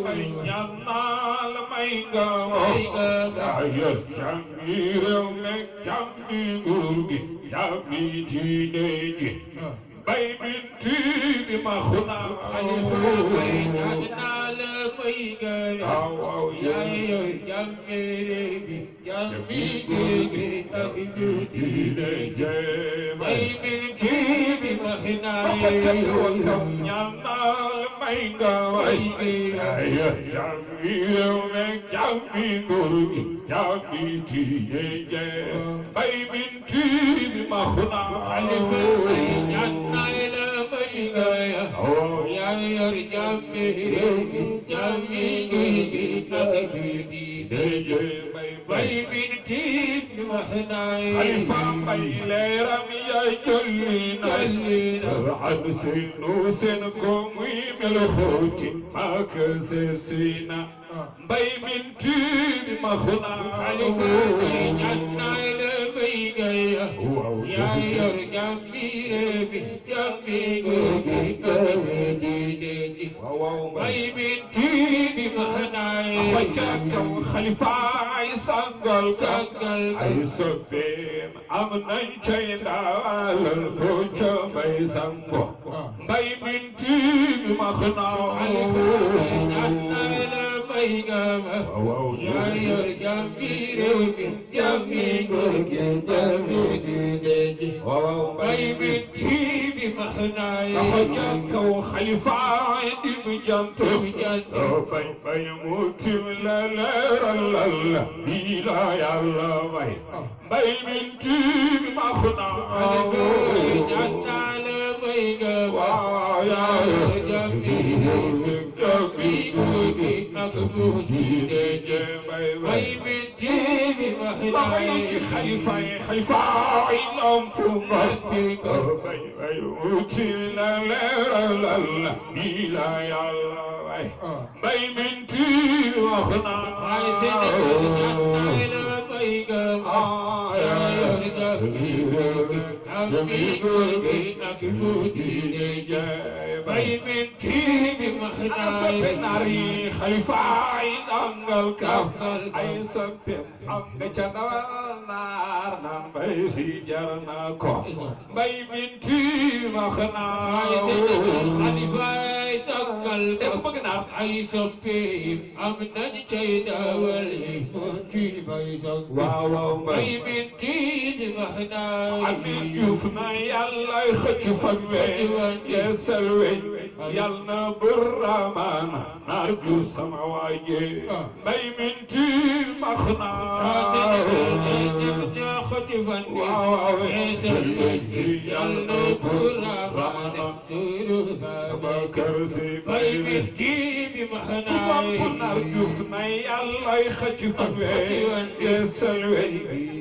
may ñaan naa la may nga yaa yor jàmmi réew mi jàmmi nguur gi jàmmi diine ji bay binti bi ma xunaa may ñaan naa la may nga yaa yor jàmmi réew mi jàmmi géegi ak diine ji bay binti bi ma xunaa ñaan naa la may nga yaa jàmmi réew mi jàmmi nguur gi jàmmi diine ji bay binti bi ma xunaa ñaan naa la may nga yaa yor jàmmi réew mi jàmmi géegi ak diine ji bay binti bi ma xunaa xalifa mbay leeram ya jolli na an sinu sen ko muy mel xooti ak sesina mbay binti bi ma xunaa xalifa ñaan naa la may nga yaa yor jàmmi réew mi jàmmi géegi ak diine ji mbay binti bi ma xunaa xalifa ay sangal ay soppeem am nañ cay ndaalal foo ca mbay sango mbay binti bi ma xunaa ñaan naa la may nga yaa yor jàmmi réew mi jàmmi nguur gi jàmmi diine ji mbay binti bi ma xunaa ca kaw xalifa di mu jant bay mu tim la leeral la lii la yàlla may mbay binti bi ma xunaa ñaan naa la may nga yaa yor jàmmi réew mi jàmmi nguur gi ak diine ji mbay binti bi ma xunaa ci xalifa yi lamp bay mu tim la leeral la lii la yàlla may mbay binti bi ma xunaa bay binti bi ma xunaa soppe naari xalifa ay dangal kam ay soppe am nga ca dawal naar naan bay si jar na ko bay binti bi ma xunaa xalifa ay sangal dégg bëgg naa ay soppe am nañ cay dawal ci bay sang waaw bay binti bi ma xunaa amin juuf na yàlla xëcc fan weñ yeesal weñ yal na buramaana naar ju sama waaje bay binti ma xunaa xëcc fan waaw yeesal weñ yal na buramaana bakar si bay binti bi ma xunaa samp naar juuf na yàlla xëcc fan weñ yeesal weñ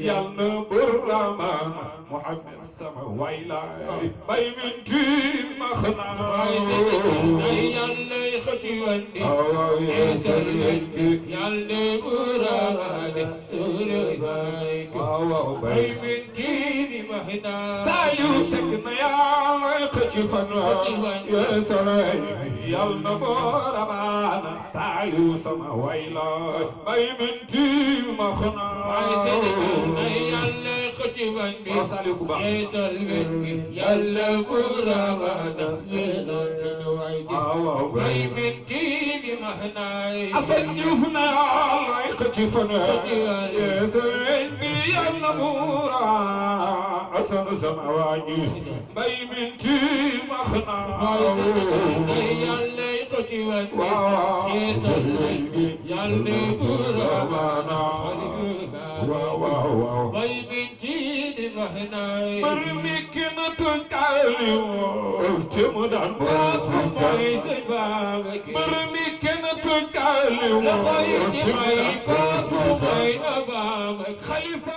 yal na buramaana Muhammad sama wayla bay binti ma xunaa yàlla xëcc wandi yeesal wendi yàlla buraade sulu bay binti bi ma xunaa Saliou Seck na yàlla xëcc fan yeesal wendi yàlla buraana Saliou sama wayla bay binti ma xunaa yàlla xëcc wandi yeesal wendi yàlla buraana bay binti bi ma xunaa Asan Juuf na yàlla xëcc fan yeesal wendi yàlla buraana Asan sama waaji bay binti ma xunaa yàlla xëcc wandi yeesal wendi yàlla buraana bay binti bi ma xunaa bar mi kenn tunkali woo te mu daan baatu mooy sa baaba bar mi kenn tunkali woo te mu daan baatu mooy na baaba xalifa